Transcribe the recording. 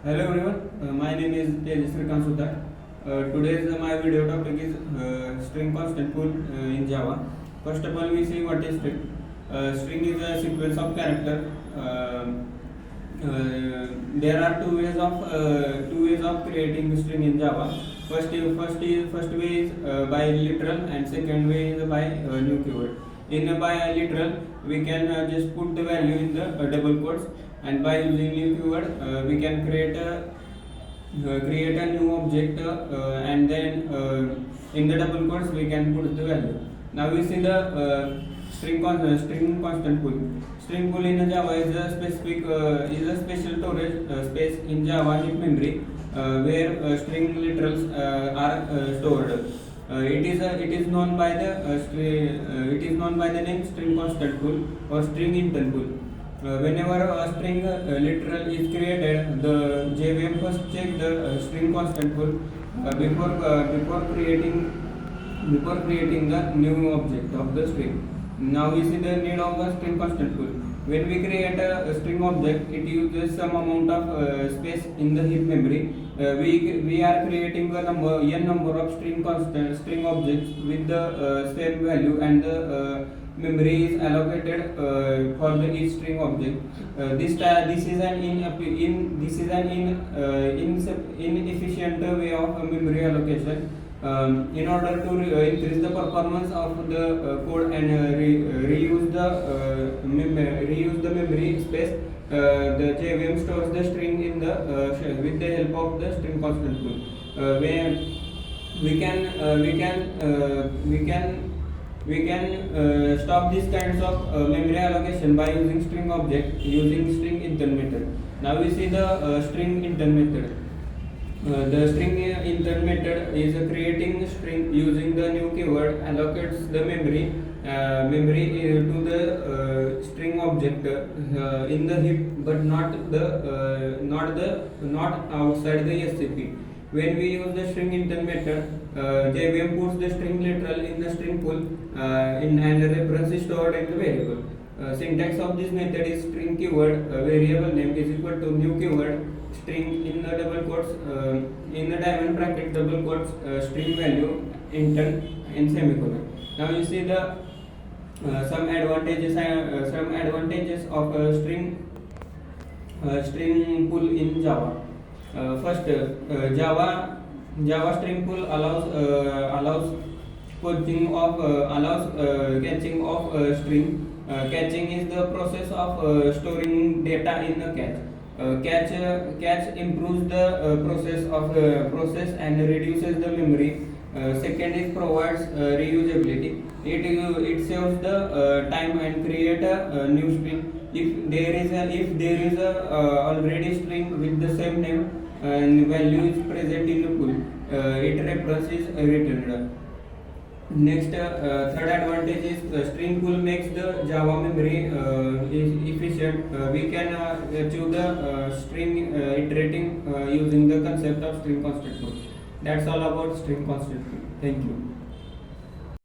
Hello everyone, my name is Tejas Srikanth Sudhar. Today's my video topic is string constant pool in Java. First of all, we see what is string. String is a sequence of character. There are two ways of creating string in Java. First way is by literal, and second way is by new keyword. In by literal, we can just put the value in the double quotes, and by using new keyword, we can create a new object, and then in the double quotes we can put the value. Now we see the string constant pool. String pool in Java is a special storage space in Java heap memory, where string literals are stored. It is known by the name string constant pool or string intent pool. Whenever a string literal is created, the JVM first check the string constant pool before creating the new object of the string. Now we see the need of a string constant pool. When we create a string object, it uses some amount of space in the heap memory. We are creating a n number of string objects with the same value, and the memory is allocated for the each string object. This is an inefficient way of memory allocation. In order to increase the performance of the code and reuse the memory space, the JVM stores the string in the with the help of the string constant pool, where we can stop these kinds of memory allocation by using string intent method. Now we see the string intent method. The string intent method is creating string using the new keyword, allocates the memory to the string object in the heap, but not outside the SCP. When we use the string intent method, JVM puts the string literal in the string pool, and the reference is stored in the variable. Syntax of this method is string keyword variable name is equal to new keyword string in the double quotes in the diamond bracket double quotes string value intent in semicolon. Now you see the some advantages of string pool in Java. First, Java string pool allows catching of string. Catching is the process of storing data in a cache. Cache improves the process and reduces the memory. Second is provides reusability. It saves the time and create a new string. If there is a already string with the same name and value is present in the pool, it reference is returned. Next, third advantage is string pool makes the Java memory efficient. We can achieve the string iterating using the concept of string constant pool. That's all about string constant pool. Thank you.